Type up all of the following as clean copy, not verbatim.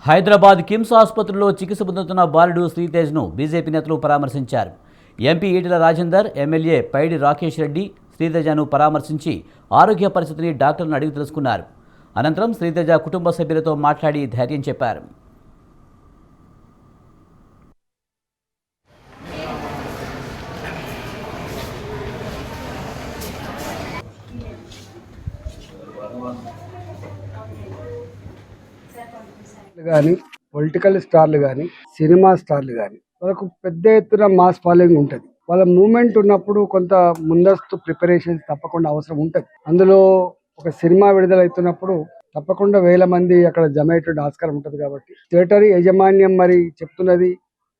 హైదరాబాద్ కిమ్స్ ఆసుపత్రిలో చికిత్స పొందుతున్న బాలుడు శ్రీతేజ్ను బీజేపీ నేతలు పరామర్శించారు. ఎంపీ ఈటెల రాజేందర్, ఎమ్మెల్యే పైడి రాకేష్ రెడ్డి శ్రీతేజను పరామర్శించి ఆరోగ్య పరిస్థితిని డాక్టర్లను అడిగి తెలుసుకున్నారు. అనంతరం శ్రీతేజ కుటుంబ సభ్యులతో మాట్లాడి ధైర్యం చెప్పారు. కానీ పొలిటికల్ స్టార్లు కానీ సినిమా స్టార్లు కానీ వాళ్ళకు పెద్ద ఎత్తున మాస్ ఫాలోయింగ్ ఉంటుంది. వాళ్ళ మూమెంట్ ఉన్నప్పుడు కొంత ముందస్తు ప్రిపరేషన్స్ తప్పకుండా అవసరం ఉంటుంది. అందులో ఒక సినిమా విడుదల అవుతున్నప్పుడు తప్పకుండా వేల మంది అక్కడ జమయ్యేటువంటి ఆస్కారం ఉంటుంది. కాబట్టి థియేటర్ యాజమాన్యం మరి చెప్తున్నది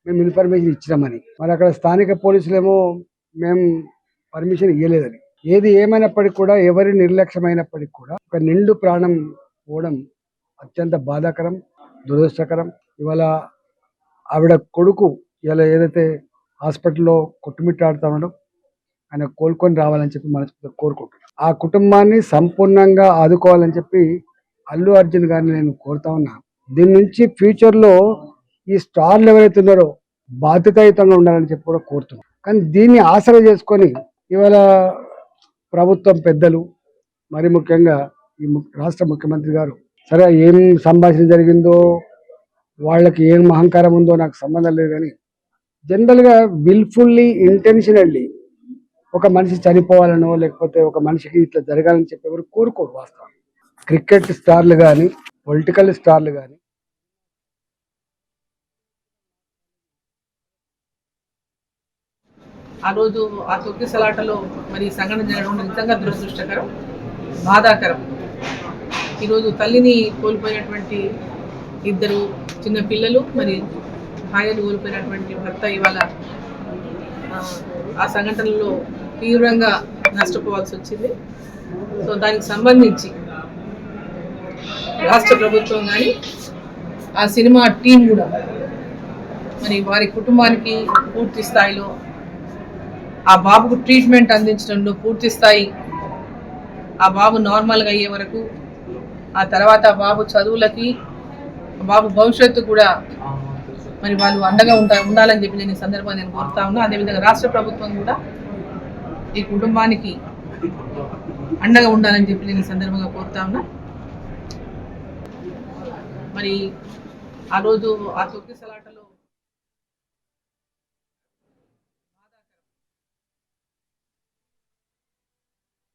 మేము ఇన్ఫర్మేషన్ ఇచ్చినామని, మరి అక్కడ స్థానిక పోలీసులేమో మేము పర్మిషన్ ఇవ్వలేదని. ఏది ఏమైనప్పటికీ కూడా, ఎవరి నిర్లక్ష్యమైనప్పటికీ కూడా ఒక నిండు ప్రాణం పోవడం అత్యంత బాధాకరం, దురదృష్టకరం. ఇవాళ ఆవిడ కొడుకు ఇలా ఏదైతే హాస్పిటల్లో కొట్టుమిట్టాడుతూ ఉండడం, ఆయన కోలుకొని రావాలని చెప్పి మనస్ఫూర్తిగా కోరుకుంటున్నాను. ఆ కుటుంబాన్ని సంపూర్ణంగా ఆదుకోవాలని చెప్పి అల్లు అర్జున్ గారిని నేను కోరుతా ఉన్నా. దీని నుంచి ఫ్యూచర్లో ఈ స్టార్లు ఎవరైతే ఉన్నారో బాధ్యతాయుతంగా ఉండాలని చెప్పి కూడా కోరుతున్నాను. కానీ దీన్ని ఆసరా చేసుకొని ఇవాళ ప్రభుత్వం పెద్దలు, మరి ముఖ్యంగా ఈ రాష్ట్ర ముఖ్యమంత్రి గారు, సరే ఏం సంభాషణ జరిగిందో, వాళ్ళకి ఏం అహంకారం ఉందో నాకు సంబంధం లేదు, కానీ జనరల్గా విల్ఫుల్లీ ఇంటెన్షనల్లీ ఒక మనిషి చనిపోవాలనో లేకపోతే ఒక మనిషికి ఇట్లా జరగాలని చెప్పి ఎవరు కోరుకోరు. వాస్తవం క్రికెట్ స్టార్లు కానీ పొలిటికల్ స్టార్లు కానీ ఆ రోజు ఆ తొక్కిసలాటలో మరి సంఘటన జరగడం నిజంగా దురదృష్టకరం, బాధాకరం. ఈరోజు తల్లిని కోల్పోయినటువంటి ఇద్దరు చిన్న పిల్లలు, మరి భార్యను కోల్పోయినటువంటి భర్త ఇవాళ ఆ సంఘటనలో తీవ్రంగా నష్టపోవాల్సి వచ్చింది. సో దానికి సంబంధించి రాష్ట్ర ప్రభుత్వం కానీ ఆ సినిమా టీం కూడా మరి వారి కుటుంబానికి పూర్తి స్థాయిలో ఆ బాబుకు ట్రీట్మెంట్ అందించడంలో పూర్తి స్థాయి, ఆ బాబు నార్మల్గా అయ్యే వరకు, ఆ తర్వాత ఆ బాబు చదువులకి, ఆ బాబు భవిష్యత్తు కూడా మరి వాళ్ళు అండగా ఉండాలని చెప్పి నేను ఈ సందర్భంగా నేను కోరుతా ఉన్నా. అదేవిధంగా రాష్ట్ర ప్రభుత్వం కూడా ఈ కుటుంబానికి అండగా ఉండాలని చెప్పి నేను ఈ సందర్భంగా కోరుతా ఉన్నా. మరి ఆ రోజు ఆ తొక్కిసలాటలో